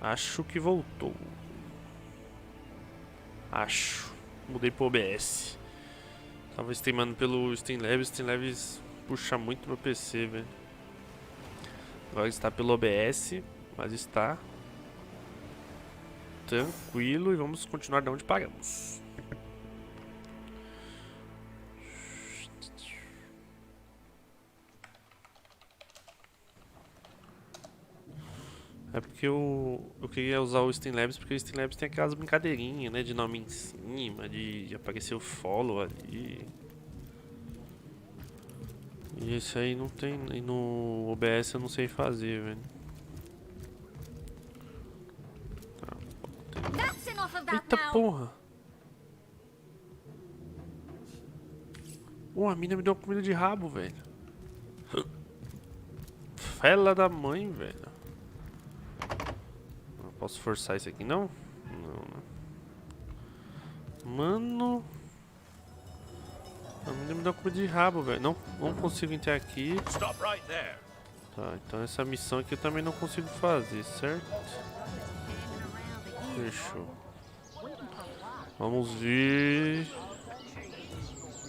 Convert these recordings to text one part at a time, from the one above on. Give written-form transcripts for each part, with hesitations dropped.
Acho que voltou. Acho. Mudei pro OBS. Tava streamando pelo Streamlabs. Streamlabs puxa muito meu PC, velho. Agora está pelo OBS, mas está tranquilo e vamos continuar de onde paramos. É porque eu queria usar o Streamlabs porque o Streamlabs tem aquelas brincadeirinhas, né? De nome em cima, de aparecer o follow ali. E esse aí não tem. E no OBS eu não sei fazer, velho. Tá, eita porra! A mina me deu uma comida de rabo, velho. Fela da mãe, velho. Não posso forçar isso aqui, não? Não. Mano. A menina me deu comida de rabo, velho. Não consigo entrar aqui. Tá, então essa missão aqui eu também não consigo fazer, certo? Fechou. Vamos ver.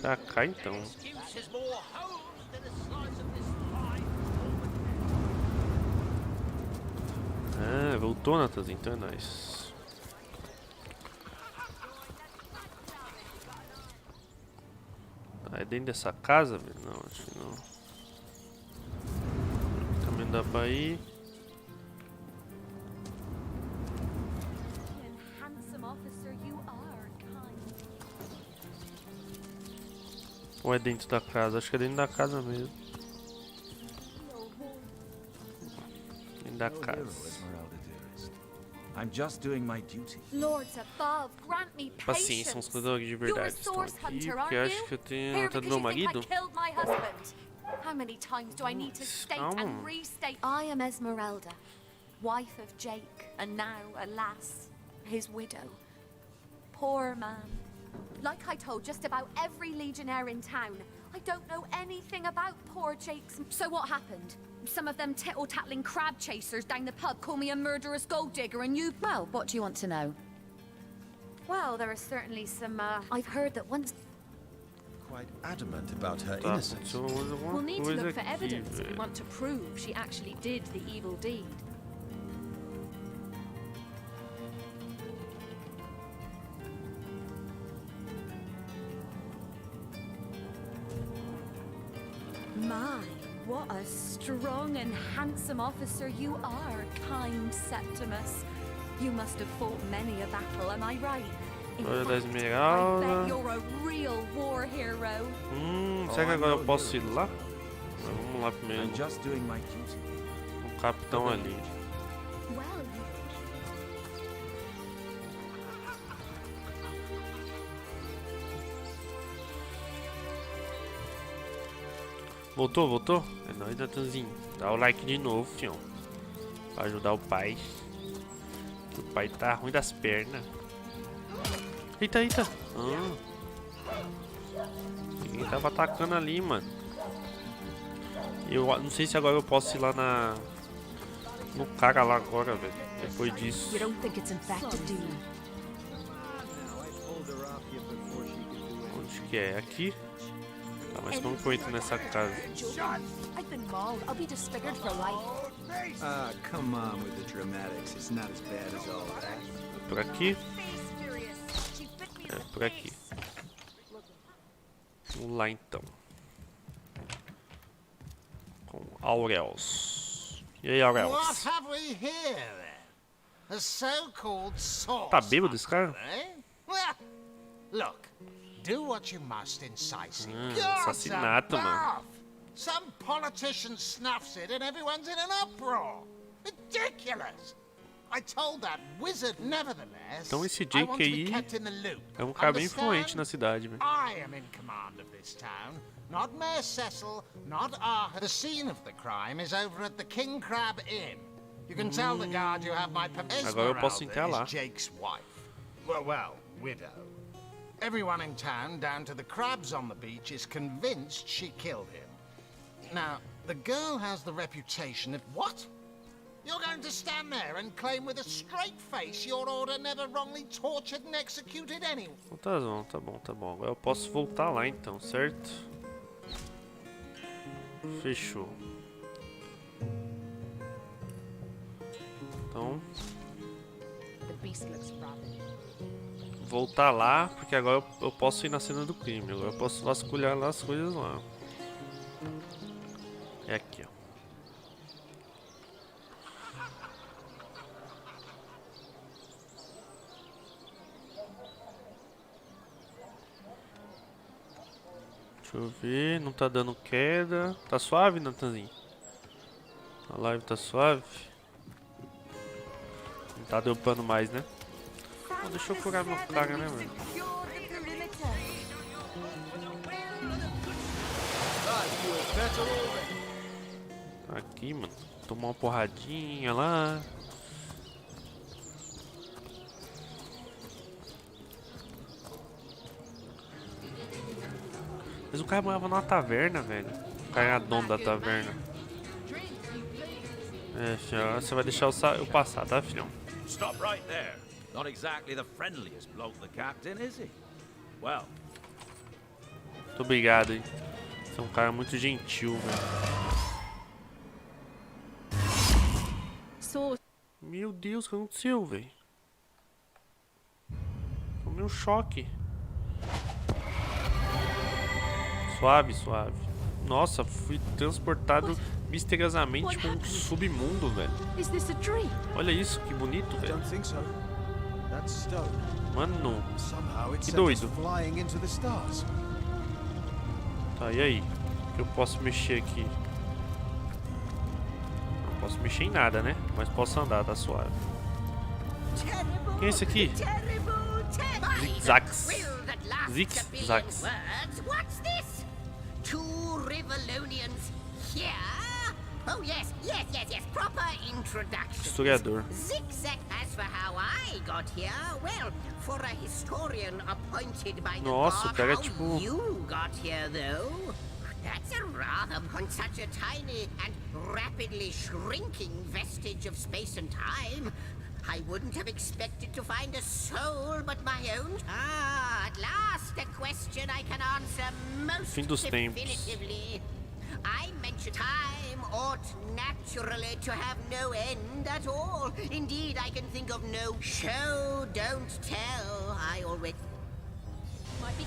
Pra cá então. Ah, voltou, Natas, então é nóis. É dentro dessa casa, velho? Não, acho que não. Também dá pra ir. Ou é dentro da casa? Acho que é dentro da casa mesmo. Dentro da casa. Paciência, são os cuidadores de verdade estão aqui, porque acho que eu tenho matado meu marido. How many times do I need to state and restate? I am Esmeralda, wife of Jake, and now, alas, his widow. Poor man. Like I told just about every legionnaire in town, I don't know anything about poor Jake's. So what happened? Some of them tittle-tattling crab chasers down the pub call me a murderous gold digger and you... Well, what do you want to know? Well, there are certainly some, I've heard that once... Quite adamant about her innocence. We'll need to look for evidence if we want to prove she actually did the evil deed. My, what a strong and handsome officer you are, kind Septimus. You must have fought many a battle, am I right? Olha da Esmeralda. I bet you're a real war hero. Será que agora eu posso ir lá? Vamos lá primeiro. I'm just doing my duty. O capitão ali. Well, Voltou? É nóis, Natanzinho. Dá o like de novo, fião. Pra ajudar o pai. O pai tá ruim das pernas. Eita. Ninguém tava atacando ali, mano. Eu não sei se agora eu posso ir lá no cara lá agora, velho. Depois disso. Onde que é? Aqui? Tá, mas como que eu entro nessa casa? Come on with the dramatics. It's not as bad as all that. É por aqui? É por aqui. Vamos lá então. Com Aureus. E aí, Aureus? Tá bêbado esse cara? Look, do what you must incisive. Assassinato, mano. Some politician snuffs it and everyone's in an uproar. Ridiculous. I told that wizard nevertheless. Então esse Jake aí é um cara bem influente na cidade, velho. I am in command of this town. Not Mayor Cecil, not Arthur. The scene of the crime is over at the King Crab Inn. You can tell the guard you have my permission. Agora eu posso entrar lá. Jake's wife. Well, widow. Everyone in town, down to the crabs on the beach, is convinced she killed him. Now, the girl has the reputation of what? You're going to stand there and claim with a straight face your order never wrongly tortured and executed anyone. Tá bom, tá bom, tá bom. Agora eu posso voltar lá então, certo? Fechou. Então, voltar lá, porque agora eu posso ir na cena do crime. Agora eu posso vasculhar lá as coisas lá. É aqui, ó. Deixa eu ver, não tá dando queda. Tá suave, Natanzinho? A live tá suave. Não tá dropando mais, né? Ah, deixa eu curar meu cara, né, mano? Aqui, mano. Tomar uma porradinha lá. Mas o cara morava numa taverna, velho. O cara era dono da taverna. É, filhão, você vai deixar eu passar, tá, filhão? Stop right there. Not exactly the friendliest bloke, the captain, is he? Well. Muito obrigado, hein. Você é um cara muito gentil, velho. Meu Deus, o que aconteceu, velho? Tomei um choque. Suave, suave. Nossa, fui transportado misteriosamente para um submundo, velho. Olha isso, que bonito, velho. Mano, que doido. Tá, e aí? O que eu posso mexer aqui? Não posso mexer em nada, né? Mas posso andar, tá suave. Quem é esse aqui? Zigzags. Zigzags. Two Rivalonians here? Oh yes, proper introduction. Historiador. Zigzag, as for how I got here, well, for a historian appointed by the Nossa, God, cara, how tipo... you got here though? That's a rather on such a tiny and rapidly shrinking vestige of space and time. I wouldn't have expected to find a soul but my own. Ah, at last a question I can answer most Fim dos tempos. definitively. I mentioned time ought naturally to have no end at all. Indeed, I can think of no show, don't tell. I always... Might be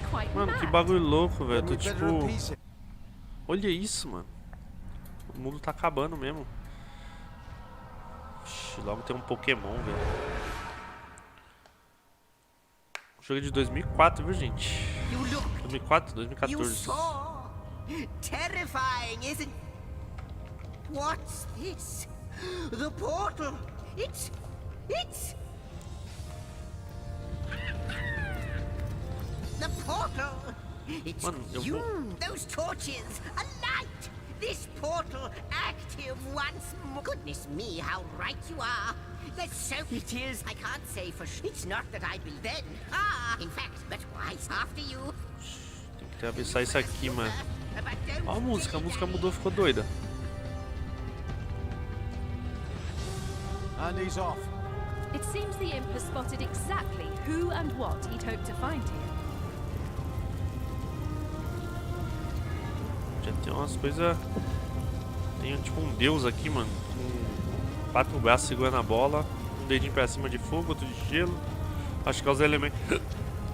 quite Mano, que mad. bagulho louco, velho. Tô tipo... Olha isso, mano. O mundo tá acabando mesmo. Ixi, logo tem um Pokémon, velho. O jogo é de 2004, viu, gente? 2004, 2014. You saw? Terrifying, isn't... What's this? The portal. It's... The portal. It's Mano, eu you. vou... Those torches. A light. This portal active once more. Goodness me, how right you are. There's so... It is. I can't say for sure. It's not that I will then. Ah, in fact, but why? After you. Tem que atravessar isso aqui, mano. Ó a música mudou, ficou doida. And he's off. It seems the imp has spotted exactly who and what he'd hoped to find here. Já tem umas coisas... Tem tipo um deus aqui, mano. Com 4 braços segurando a bola. Um dedinho pra cima de fogo, outro de gelo. Acho que é os elementos.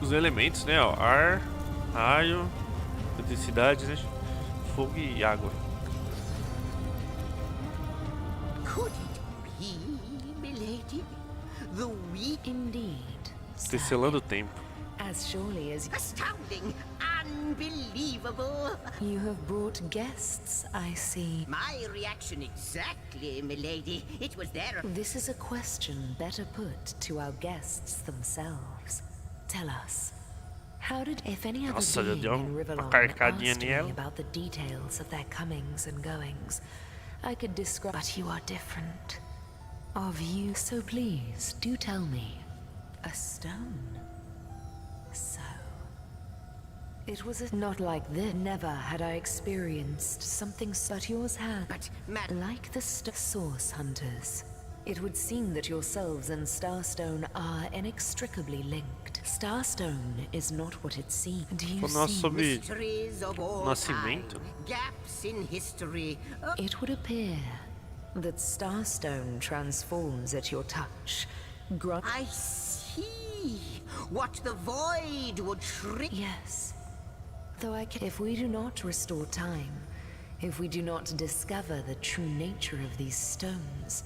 Os elementos, né? Ó, ar, raio, eletricidade, né? Fogo e água. Could it be, milady? The weak... Indeed. Tecelando o tempo. As surely as Astounding! Unbelievable! you have brought guests, I see. My reaction exactly, milady. It was there. This is a question better put to our guests themselves. Tell us, how did, if any other Nossa, já being deu in uma Rivellon carcadinha asked me nela. about the details of their comings and goings, I could describe. But you are different. Of you, so please do tell me. A stone. So, It was not like this. Never had I experienced something but yours had. But, Like the Source Hunters. It would seem that yourselves and Starstone are inextricably linked. Starstone is not what it seems. Do you Nossa, see? sobre mysteries of all nascimento. time, gaps in history. It would appear that Starstone transforms at your touch. I see. What the void would shrink. Yes. Though if we do not restore time, if we do not discover the true nature of these stones,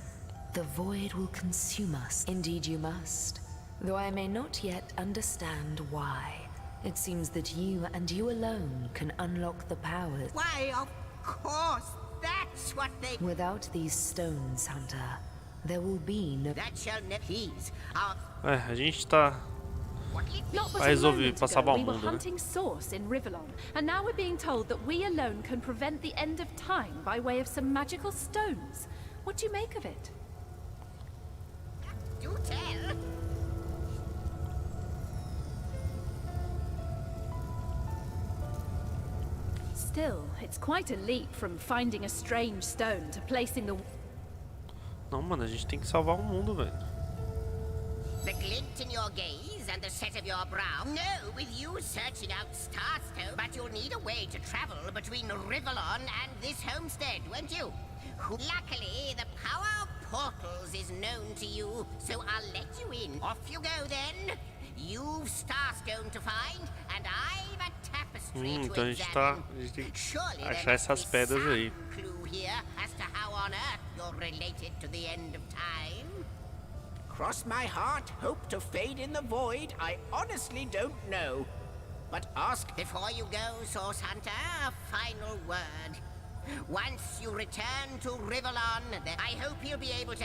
the void will consume us. Indeed you must. Though I may not yet understand why. It seems that you and you alone can unlock the powers. Why, of course, that's what they... Without these stones, Hunter, there will be no... That shall never please. Our... A gente tá... Not but Vai a resolver moment pra ago, salvar o we were mundo, né? hunting Source in Rivellon, and now we're being told that we alone can prevent the end of time by way of some magical stones. What do you make of it? Do tell. Still, it's quite a leap from finding a strange stone to placing the... Não, mano, a gente tem que salvar o mundo, velho. The glint in your gaze and the set of your brow. No, with you searching out Starstone, but you'll need a way to travel between Rivellon and this homestead, won't you? Luckily, the power of portals is known to you, so I'll let you in. Off you go then. You've Starstone to find, and I've a tapestry to Então a gente tem que Surely achar there essas must be pedras some aí. clue here as to how on earth you're related to the end of time. Cross my heart, hope to fade in the void. I honestly don't know. But ask... Before you go, Source Hunter, a final word. Once you return to Rivellon, I hope you'll be able to...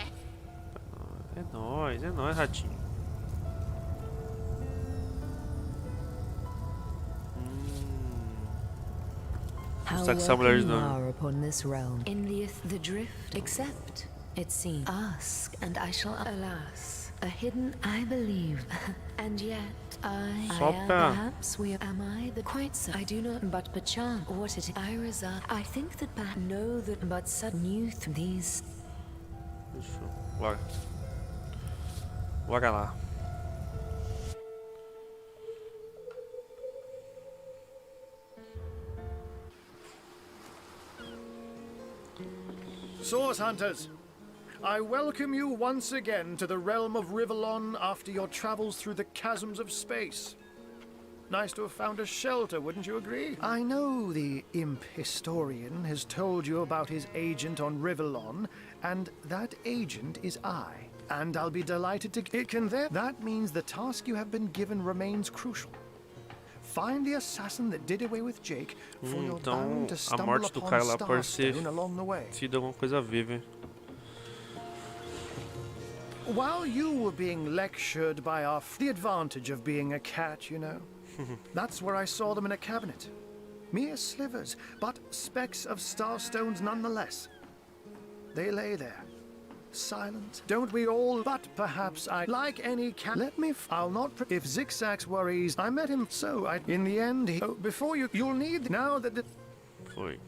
É nóis, ratinho. How Será que essa mulher welcome you não... are upon this realm. In the drift, except, it seems. Ask, and I shall, alas, a hidden, I believe. And yet, I am, perhaps we am I the quite so. I do not, but perchance, what it is, I reside. I think that perhaps, know that, but such new these. Bora. Bora lá. Source Hunters, I welcome you once again to the realm of Rivellon after your travels through the chasms of space. Nice to have found a shelter, wouldn't you agree? I know the imp historian has told you about his agent on Rivellon, and that agent is I. And I'll be delighted to... That means the task you have been given remains crucial. Find the assassin that did away with Jake, for you're bound to Então, a stumble morte do upon cara lá pode ser Starstone along the way. sido alguma coisa a ver, velho. While you were being lectured by the advantage of being a cat, you know. That's where I saw them in a cabinet. Mere slivers, but specks of starstones nonetheless. They lay there, silent. Don't we all? But perhaps I, like any cat, I'll not, if Zigzag's worries, I met him, so in the end, before you'll need, now that the... Foi.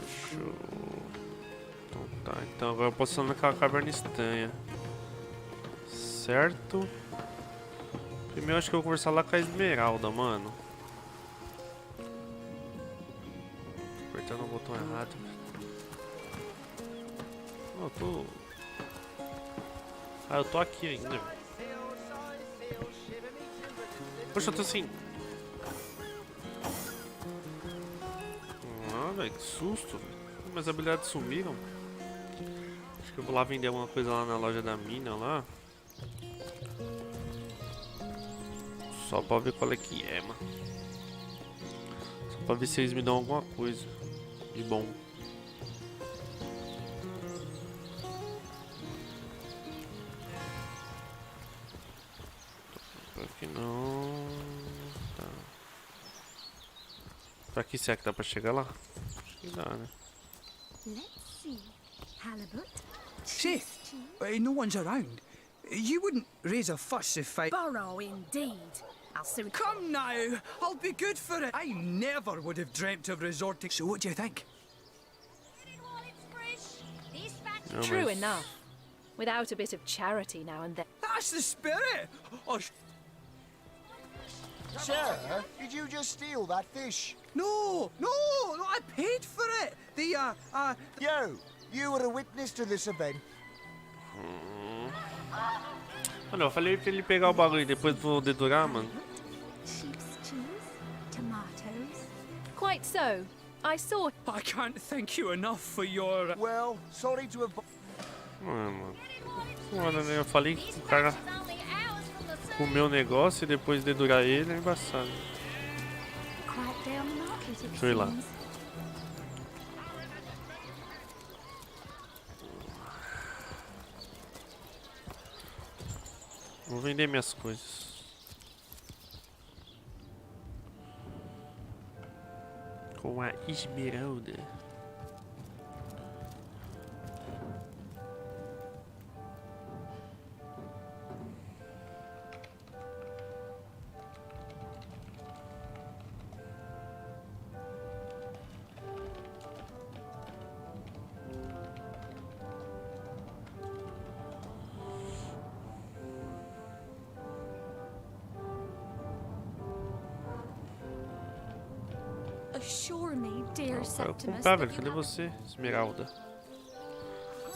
Fechou. Então tá, então agora eu posso ir naquela caverna estranha. Certo. Primeiro acho que eu vou conversar lá com a Esmeralda, mano. Tô apertando o botão errado. Não, eu tô... Ah, eu tô aqui ainda. Poxa, eu tô assim... Ah, velho, que susto. Minhas habilidades sumiram. Acho que eu vou lá vender alguma coisa lá na loja da mina lá. Só pra ver qual é que é, mano. Só pra ver se eles me dão alguma coisa de bom. Aqui não. Tá. Pra que será que dá pra chegar lá? Acho que dá, né? Let's see. Halibut. Say, no one's around. You wouldn't raise a fuss if I... Burrow indeed. I'll soon... Come now! I'll be good for it. I never would have dreamt of resorting... So what do you think? True enough. Without a bit of charity now and then. That's the spirit! Oh, Sir, did you just steal that fish? no, I paid for it. You were a witness to this event. Mano, eu falei pra ele pegar o bagulho e depois vou dedurar, mano. Sheep's cheese, tomatoes. Quite so. I saw... I can't thank you enough for your... Well, sorry to have... Mano, foda, né? Eu falei que o cara comeu o negócio e depois dedurar ele é embaçado. Quiet day on the market, it Deixa eu ir lá. seems. Vou vender minhas coisas. Com a esmeralda. Assure me, dear Eu quero Septimus, comprar, velho. that Cadê you have você, Esmeralda?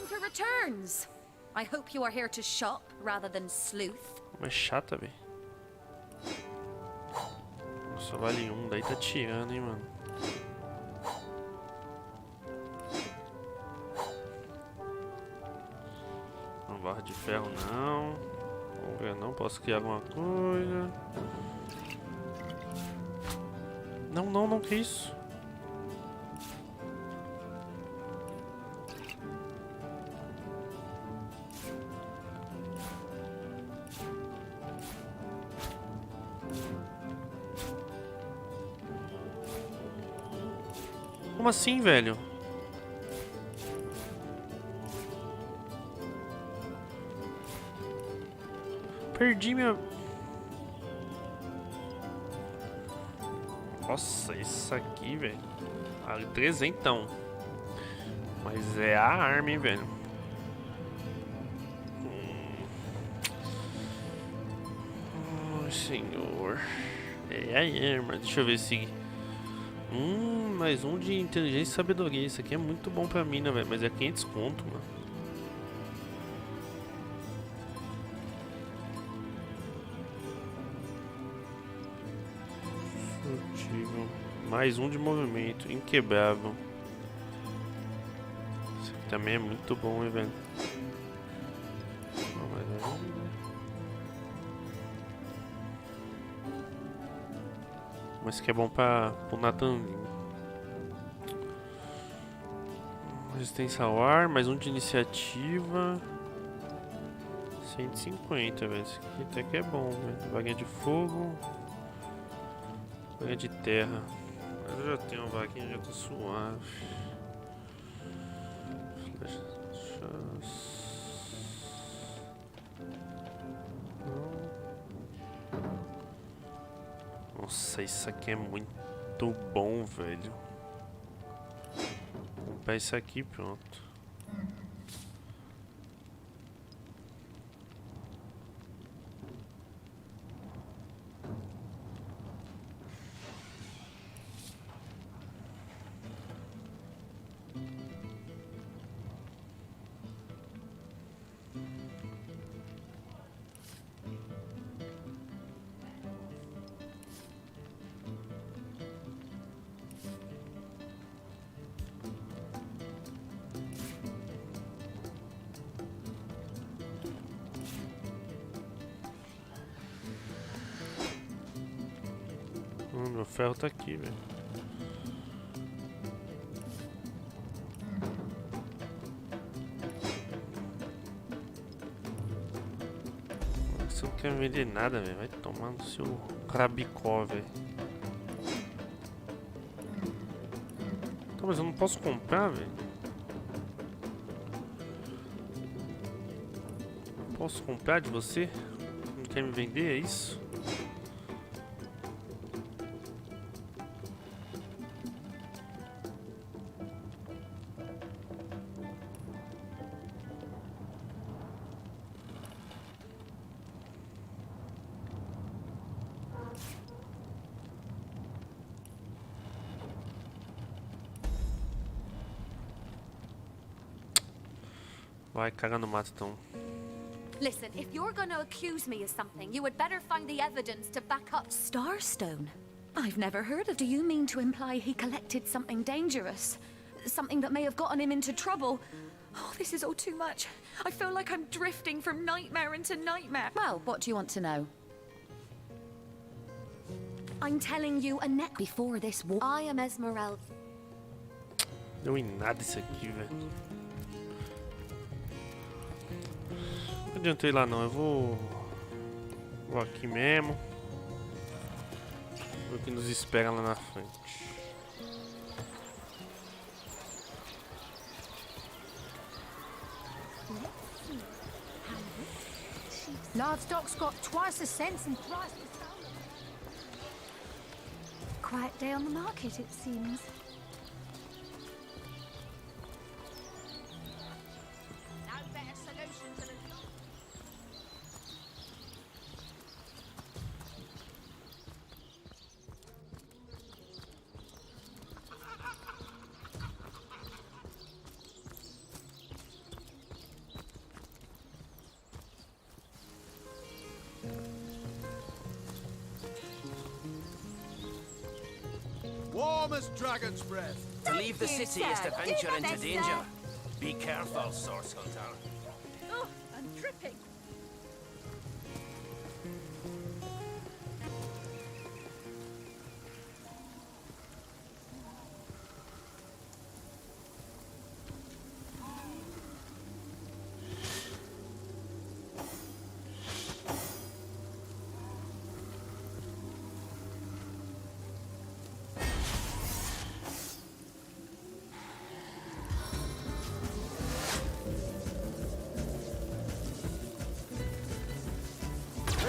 for returns. I hope you are here to shop rather than sleuth. Mas chata, velho. Só vale um, daí tá tirando, hein, mano. Uma barra de ferro não. Vamos ver, não posso criar alguma coisa. Não, que isso? Como assim, velho? Perdi minha... Nossa, isso aqui, velho. Vale 300. Mas é a arma, hein, velho. Oh, senhor. É a arma. Deixa eu ver se... mais um de inteligência e sabedoria. Isso aqui é muito bom pra mim, né, velho? Mas é 500 conto, mano. Furtivo. Mais um de movimento. Inquebrável. Isso aqui também é muito bom, hein, velho? Mas que é bom para o Nathanzinho. Resistência ao ar, mais um de iniciativa. 150, velho. Esse aqui até que é bom, velho. Vaguinha de fogo. Vaguinha de terra. Mas eu já tenho uma vaguinha, já tô suave. Flechas. Nossa, isso aqui é muito bom, velho. Vou comprar isso aqui, pronto. Meu ferro tá aqui, velho. Você não quer vender nada, velho. Vai tomar no seu rabicó, velho. Tá, mas eu não posso comprar, velho. Posso comprar de você? Não quer me vender, é isso? Vai, caga no mato então. Listen, if you're going to accuse me of something, you had better find the evidence to back up. Starstone? I've never heard of. Do you mean to imply he collected something dangerous? Something that may have gotten him into trouble? Oh, this is all too much. I feel like I'm drifting from nightmare into nightmare. Well, what do you want to know? I'm telling you a neck before this war. I am Esmeralda. Deu em nada isso aqui, velho. Não adianta ir lá não, eu vou aqui mesmo. Ver o que nos espera lá na frente. Livestock's got twice the sense and thrice the soul. Quiet day on the market, it seems. Warm as dragon's breath. To leave the city is to venture into danger. Be careful, source hunter. Oh, I'm dripping.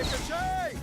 Ricochet!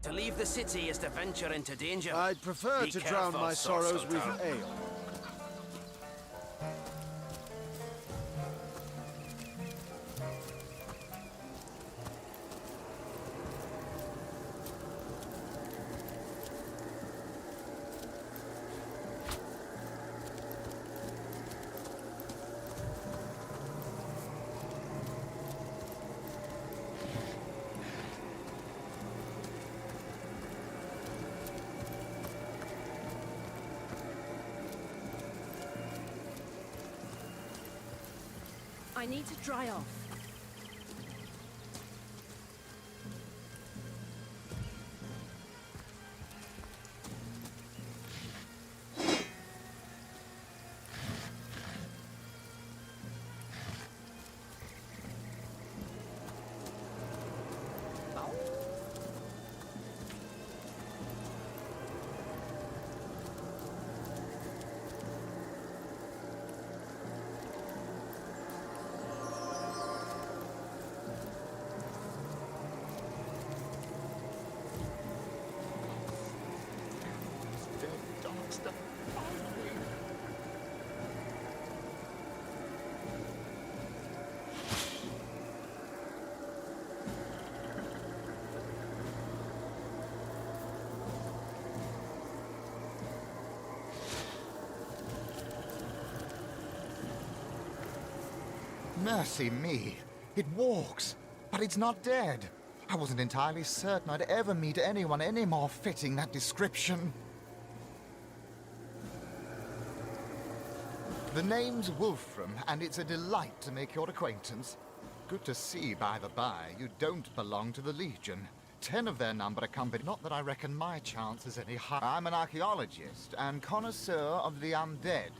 To leave the city is to venture into danger. I'd prefer Be to drown careful, my source sorrows with hunter. ale. I need to dry off. Mercy me. It walks, but it's not dead. I wasn't entirely certain I'd ever meet anyone any more fitting that description. The name's Wolfram, and it's a delight to make your acquaintance. Good to see, by the by, you don't belong to the Legion. 10 of their number accompany. Not that I reckon my chance is any higher. I'm an archaeologist and connoisseur of the undead.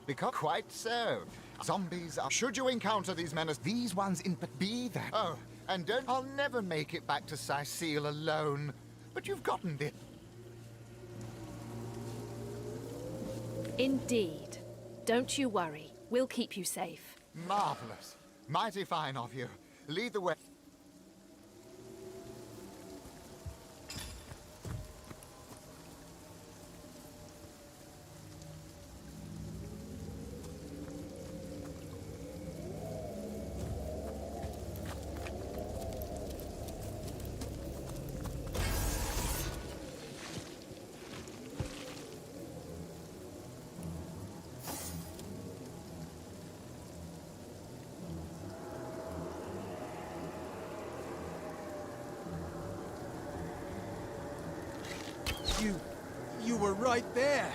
Because quite so. Zombies are... Should you encounter these menace, these ones in... But be that... Oh, and don't... I'll never make it back to Sicile alone. But you've gotten this... Indeed. Don't you worry. We'll keep you safe. Marvelous. Mighty fine of you. Lead the way. You were right there.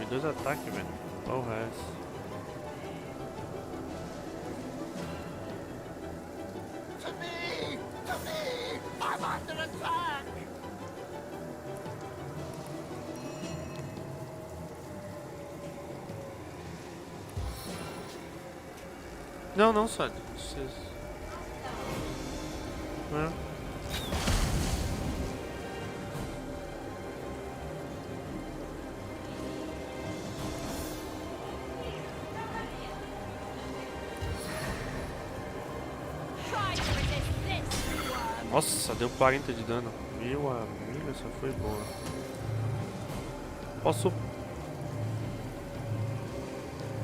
Dois ataques, velho. Qual o resto? To me! To me! I'm under attack! Não, não, Sônia. Vocês... É. Nossa, deu 40 de dano. Meu amigo, essa foi boa. Posso...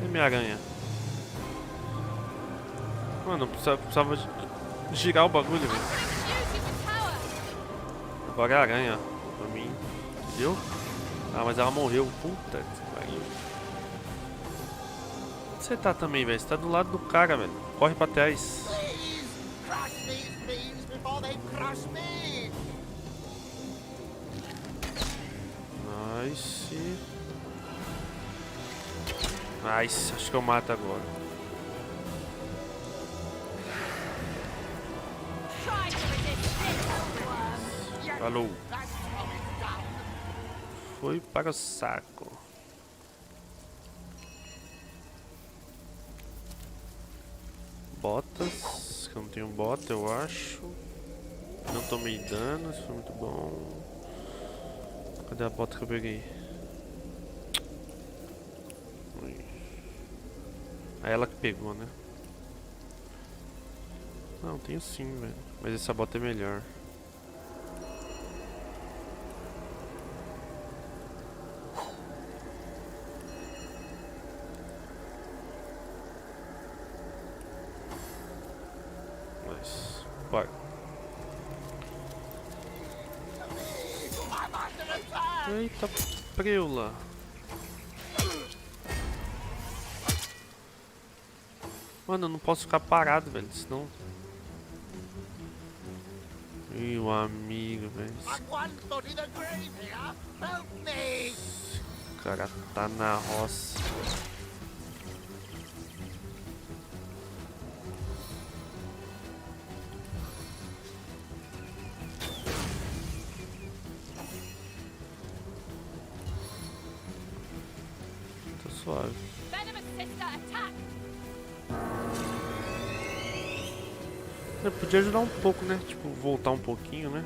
E minha aranha? Mano, precisava girar o bagulho, velho. Agora é a aranha, pra mim. Entendeu? Ah, mas ela morreu. Puta que pariu. Onde você tá também, velho? Você tá do lado do cara, velho. Corre pra trás. Nice. Nice, acho que eu mato agora. Falou. Foi para o saco. Botas. Que eu não tenho bota, eu acho. Não tomei dano, isso foi muito bom. Cadê a bota que eu peguei? Aí. É ela que pegou, né? Não, tenho sim, velho. Mas essa bota é melhor. Mas, bora. Eita, preula. Mano, eu não posso ficar parado, velho, senão... Ih, o amigo, velho. O cara tá na roça. Tá suave. Eu podia ajudar um pouco, né? Tipo, voltar um pouquinho, né?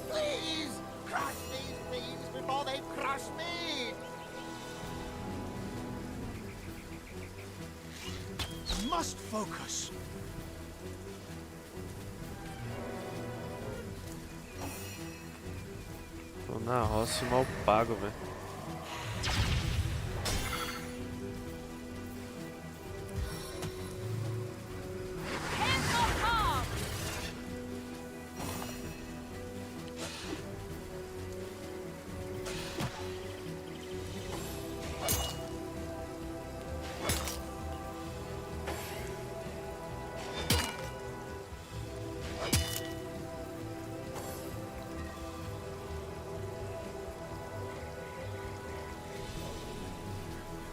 Please, crush these thieves before they crush me! Must focus. Tô na roça e mal pago, velho.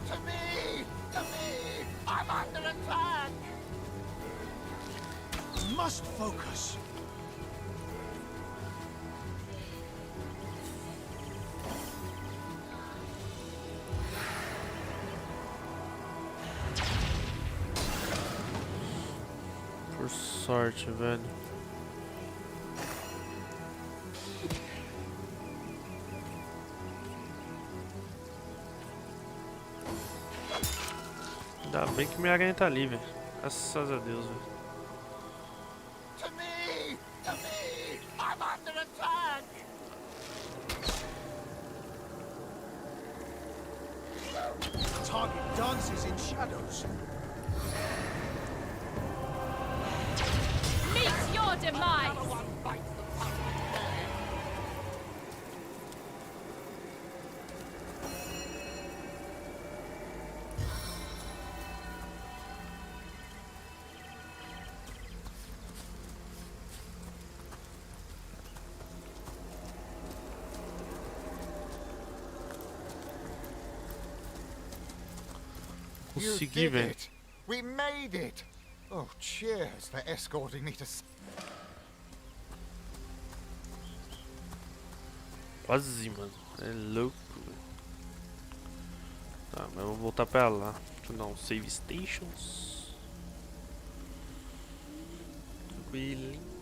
To me! To me! I'm under attack! Must focus. Por sorte, velho. Ainda bem que minha aranha tá ali, velho. Graças a Deus, velho. To me! To me! I'm under attack! Target dances in shadows. Meet your demise! You Consegui, did velho. it! We made it! Oh, cheers for escorting me to... Quase, mano. É louco, velho. Tá, mas eu vou voltar pra lá. Deixa eu dar um save stations. Tranquilo.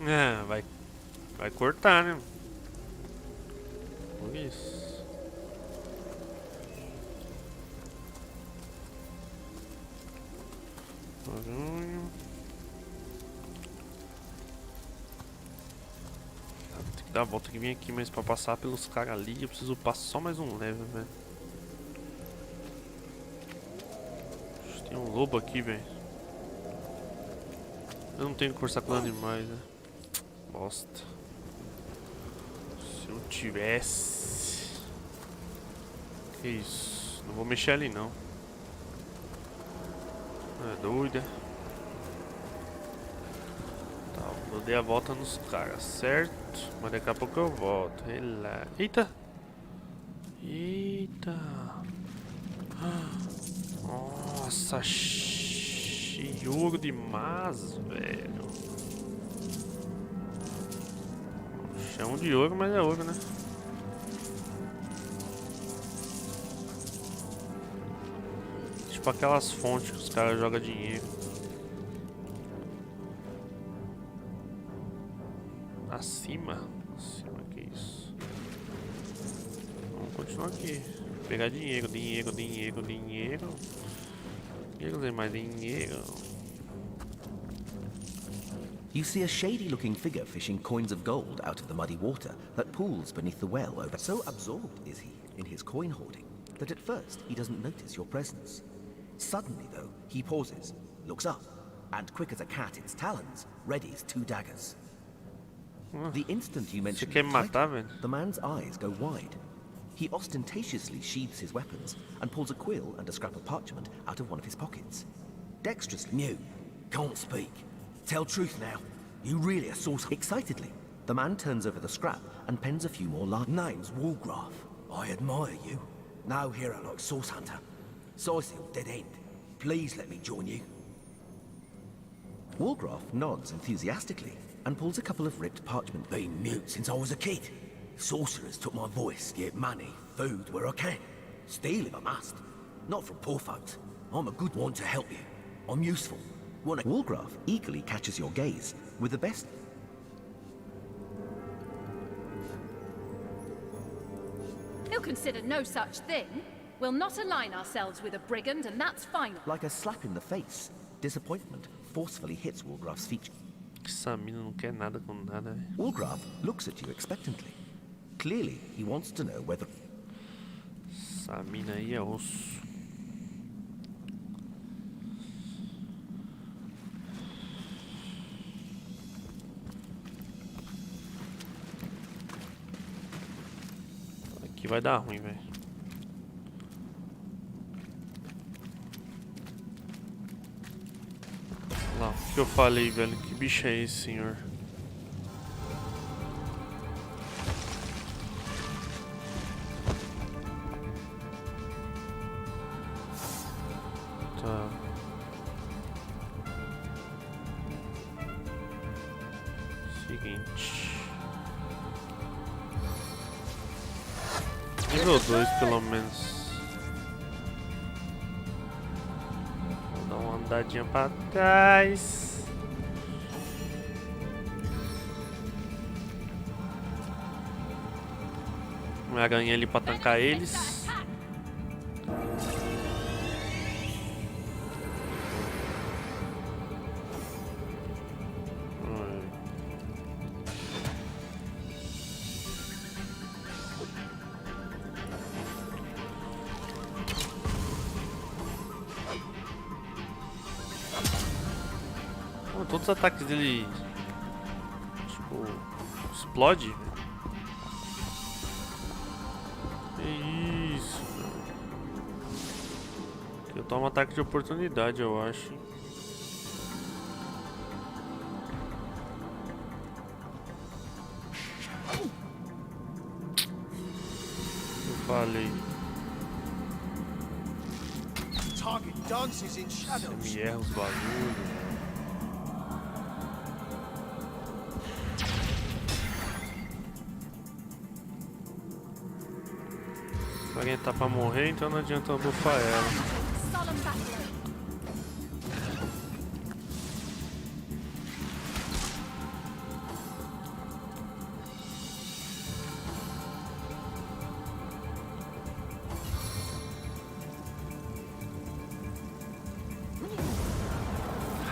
É, vai cortar, né? Por isso. Barulho. Tem que dar a volta que vem aqui, mas pra passar pelos caras ali eu preciso passar só mais um level, velho. Tem um lobo aqui, velho. Eu não tenho que conversar com animais, né? Bosta. Se eu tivesse... Que isso? Não vou mexer ali, não. É doida. Tá, eu dei a volta nos caras, certo? Mas daqui a pouco eu volto. Relaxa. Eita! Eita! Nossa, cheio demais, velho. Já é um de ouro, mas é ouro, né? Tipo aquelas fontes que os caras jogam dinheiro. Acima? Acima, que isso? Vamos continuar aqui. Pegar dinheiro, dinheiro, dinheiro, dinheiro. Dinheiro, tem mais dinheiro. You see a shady-looking figure fishing coins of gold out of the muddy water that pools beneath the well over. So absorbed is he in his coin hoarding that at first he doesn't notice your presence. Suddenly, though, he pauses, looks up, and quick as a cat its talons, readies 2 daggers. The instant you mention the title, the man's eyes go wide. He ostentatiously sheathes his weapons and pulls a quill and a scrap of parchment out of one of his pockets. Dexterously, Mew, can't speak. Tell truth now. You really a source. Excitedly, the man turns over the scrap and pens a few more lines. Name's Walgraf. I admire you. No hero like Source Hunter. Sisil, dead end. Please let me join you. Walgraf nods enthusiastically and pulls a couple of ripped parchment. Been mute since I was a kid. Sorcerers took my voice, get money, food where I can. Steal if I must. Not from poor folks. I'm a good one to help you. I'm useful. Walgraf eagerly catches your gaze with the best. He'll consider no such thing. We'll not align ourselves with a brigand, and that's final. Like a slap in the face, disappointment forcefully hits Walgraf's feature. Essa mina não quer nada com nada. Walgraf looks at you expectantly. Clearly, he wants to know whether. Essa mina aí é osso. Aqui vai dar ruim, velho. Lá, o que eu falei, velho? Que bicho é esse, senhor? Tá. Seguinte. Nível 2, pelo menos. Vou dar uma andadinha pra trás. Uma aranha ali pra tancar eles. Todos os ataques dele, tipo, explode. Que isso, meu. Eu tomo ataque de oportunidade, eu acho. Eu falei. Você me erra os bagulhos. Alguém tá pra morrer, então não adianta eu bufar ela.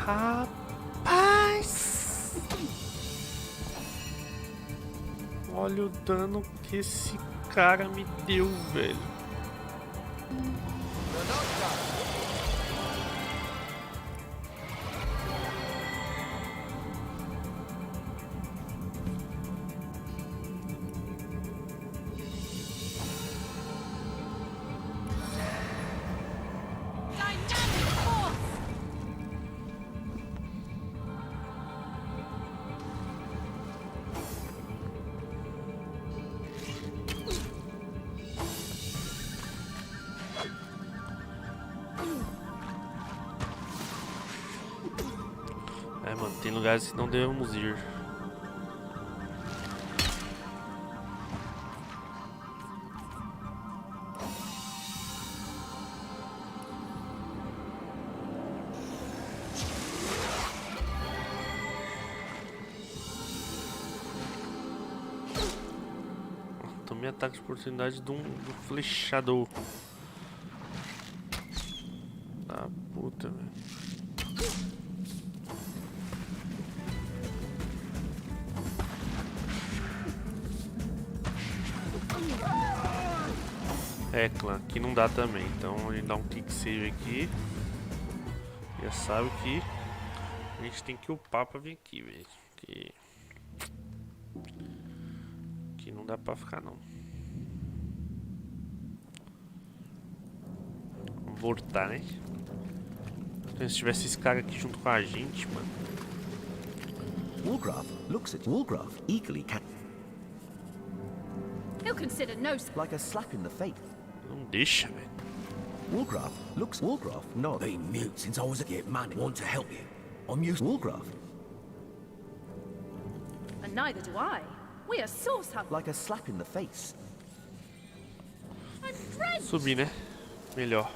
Rapaz! Olha o dano que esse cara me deu, velho. Mano, tem lugares que não devemos ir. Tomei ataque de oportunidade do flechador. Ah, puta, velho. É, clã, aqui não dá também. Então a gente dá um kick save aqui. Já sabe que a gente tem que upar pra vir aqui, velho. Aqui não dá pra ficar, não. Vamos voltar, né? Então, se tivesse esse cara aqui junto com a gente, mano. Walgraf looks at Walgraf eagerly He'll consider no like a slap in the face. Não deixa, velho. Walgraf looks Walgraf nods. Been mute since I was a kid, man. Want to help you. I'm used Walgraf And neither do I. We are source hunters. like a slap in the face. Subir, né? Melhor.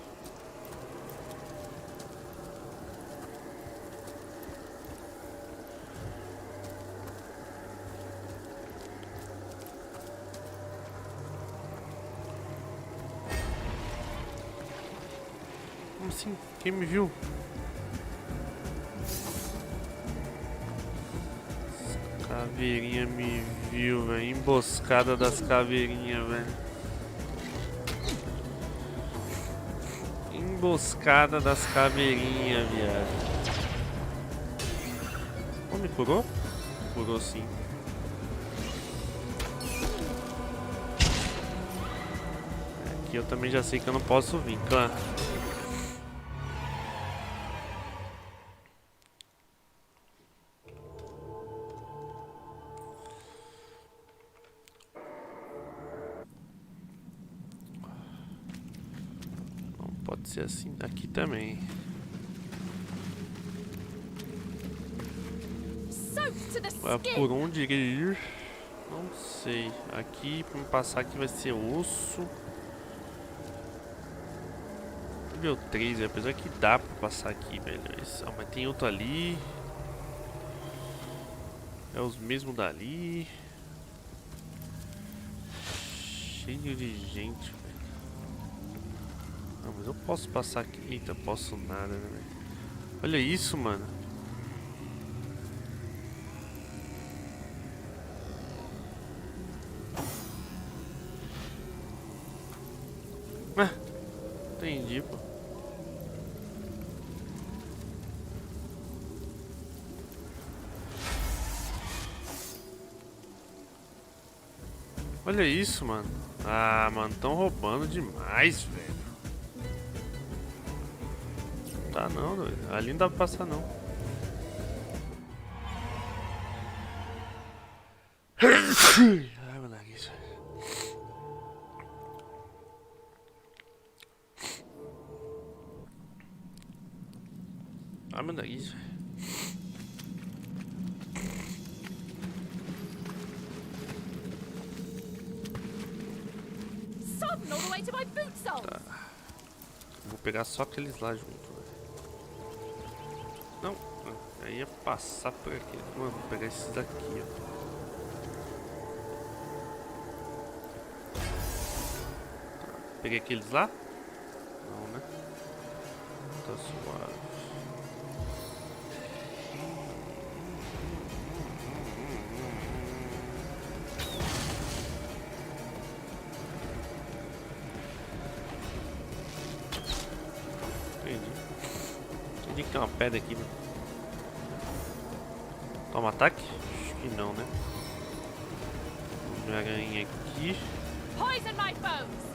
Como assim? Quem me viu? Caveirinha me viu, velho. Emboscada das caveirinhas, velho. Emboscada das caveirinhas, viado. Oh, me curou? Curou sim. Aqui eu também já sei que eu não posso vir, clã. Pode ser assim aqui também. Por onde ir? Não sei. Aqui, pra me passar aqui vai ser osso. Nível 3, apesar que dá pra passar aqui, velho. Ah, mas tem outro ali. É os mesmos dali. Cheio de gente, velho. Não, mas eu posso passar aqui. Eita, posso nada, né, velho? Olha isso, mano. Ah, entendi, pô. Olha isso, mano. Ah, mano, tão roubando demais, velho. Não dá não, doido. Ali não dá pra passar não. Ai, meu nariz. Ai, meu nariz. Sodden all the way to my boot soles. Tá. Vou pegar só aqueles lá junto, velho. Não, aí ia passar por aqui. Mano, vou pegar esses daqui, ó. Peguei aqueles lá? Não, né? Tá suave. Entendi. Entendi que tem uma pedra aqui, né? Toma ataque? Acho que não, né? Uma aranha aqui. Poison my foes.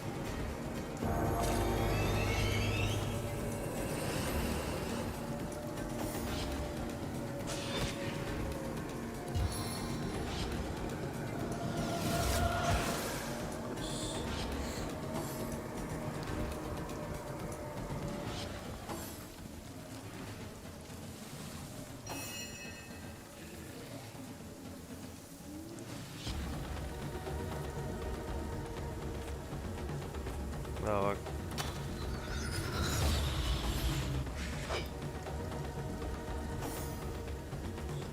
Da hora.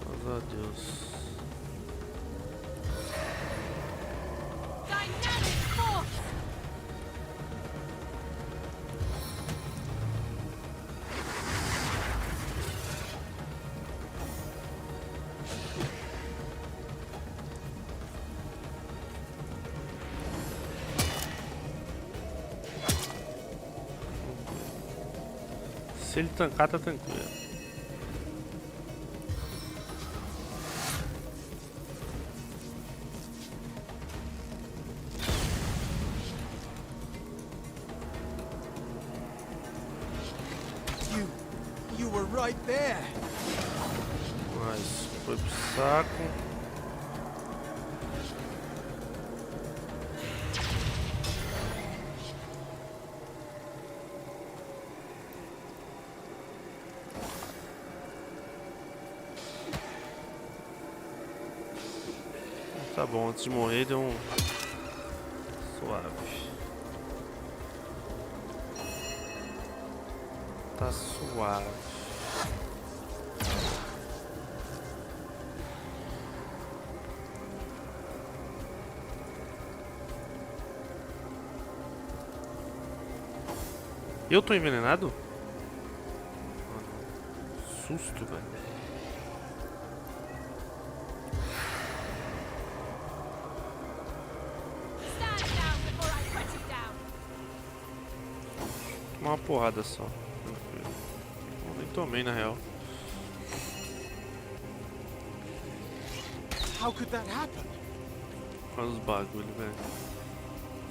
Graças a Deus. Dynamic Se ele tancar, tá tranquilo. You were right there. Mas foi pro saco. Tá bom, antes de morrer deu um suave. Tá suave. Eu tô envenenado? Susto, velho. Uma porrada só. Eu nem tomei na real. How could that happen? Olha os bagulho, velho.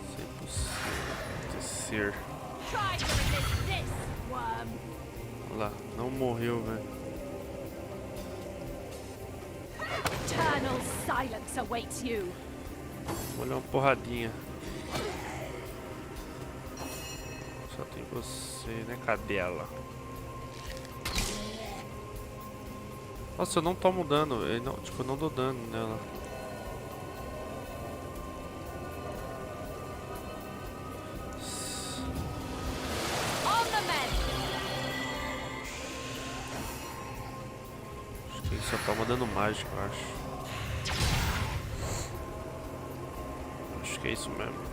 Isso é impossível de ser. Olha lá, não morreu, velho. Eternal silence awaits you. Olha uma porradinha. Só tem você, né, cadela? Nossa, eu não tomo dano. Eu não, tipo, eu não dou dano nela. Acho que ele só toma dano mágico, eu acho. Acho que é isso mesmo.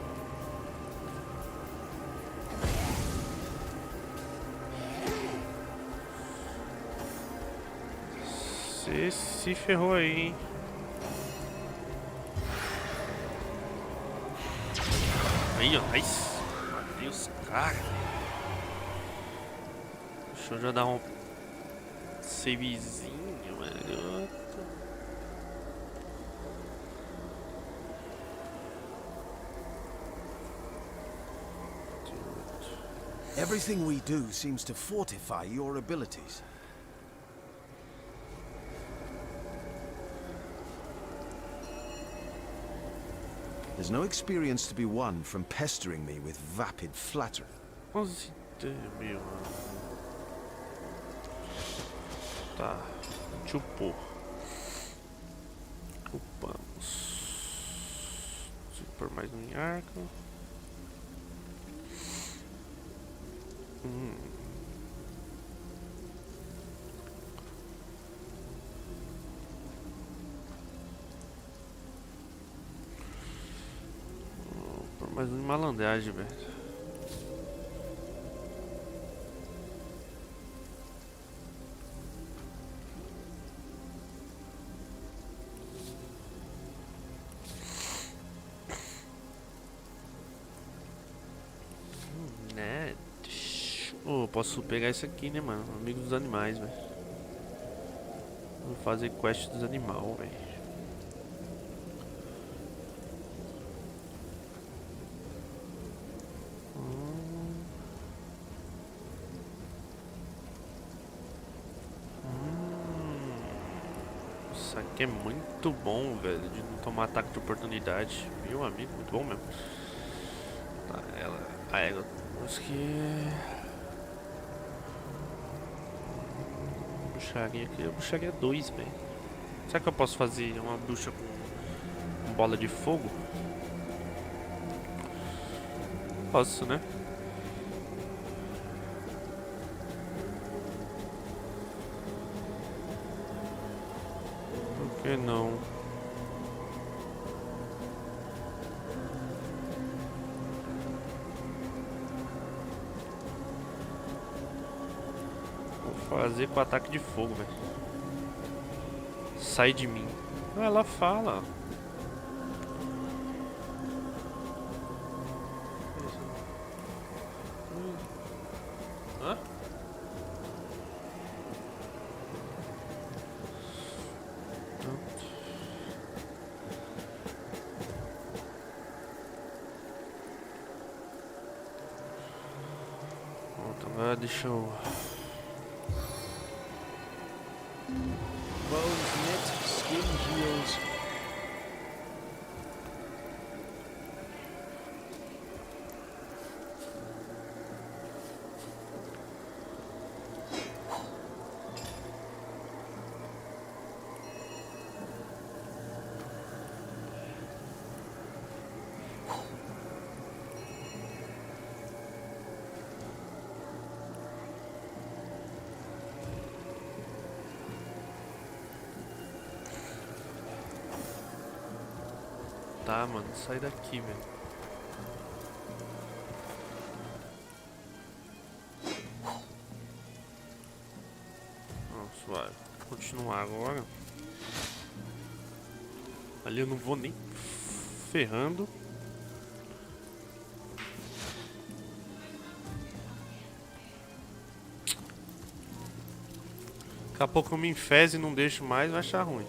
Você se ferrou aí, hein? Aí, ó, nice. Matei os caras. Deixa eu já dar um savezinho, velho. Everything we do seems to fortify your abilities. There's no experience to be won from pestering me with vapid flattery. As ideias, meu. Tá. Chupou. Upamos. Super mais um arco. Mais uma malandragem, velho. Né? Oh, posso pegar isso aqui, né, mano? Amigo dos animais, velho. Vou fazer quest dos animais, velho. Isso aqui é muito bom, velho, de não tomar ataque de oportunidade. Meu amigo, muito bom mesmo. Tá, ela... A égua... Acho que... Bruxaria aqui... Eu bruxaria 2, velho. Será que eu posso fazer uma bruxa com bola de fogo? Posso, né? Por que não? Vou fazer com ataque de fogo, velho. Sai de mim. Ela fala. Hã? Pronto, agora deixa eu... Bones knit, skin heals. Tá, mano, sai daqui, velho. Não, suave. Vou continuar agora. Ali eu não vou nem ferrando. Daqui a pouco eu me enfezo e não deixo mais, vai achar ruim.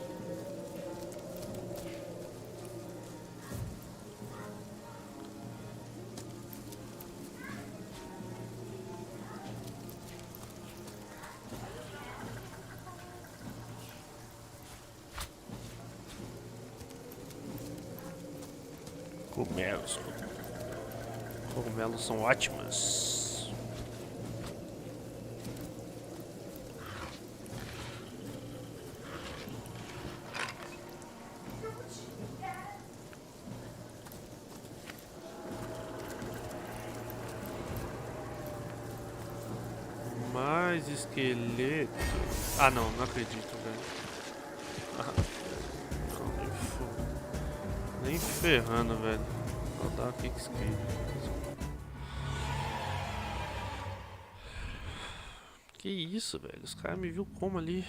Cogumelos. Cogumelos são ótimos. Mais esqueleto. Ah, não, não acredito, velho. Nem ferrando, velho. Vou dar aqui que Que isso, velho? Os caras me viu como ali?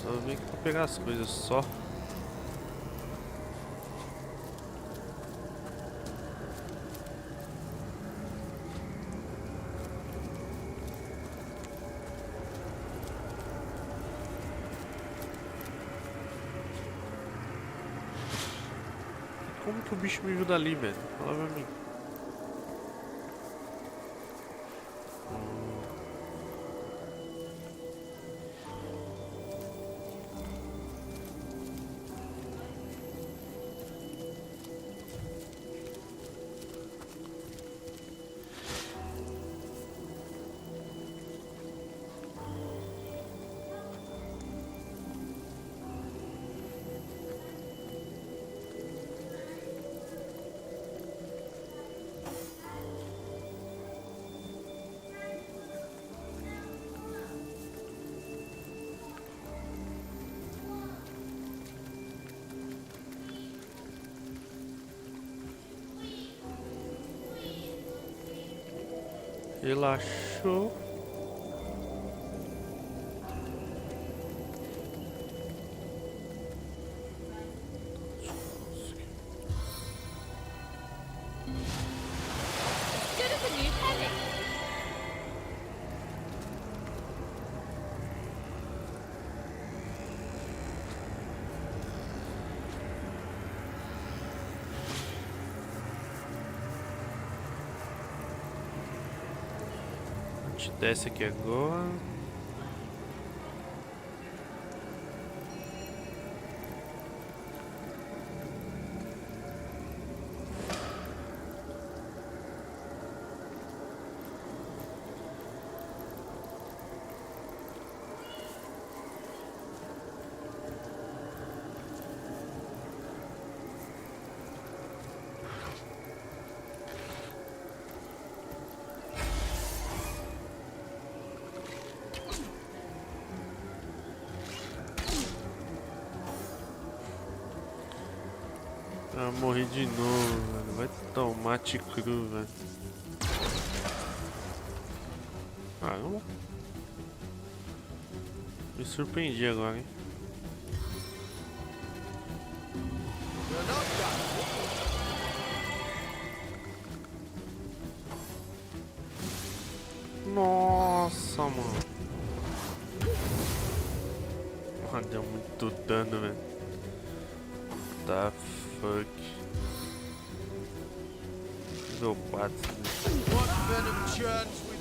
Só vim aqui pra pegar as coisas só. Como que o bicho me viu dali, velho? Fala pra mim. Relaxou. Good as a new penny. A gente desce aqui agora. Ah, morri de novo, velho. Vai tomate cru, velho. Caramba. Me surpreendi agora, hein. Nossa, mano. Ah, deu muito dano, velho. Tá fuck. Nível 4. What venom churns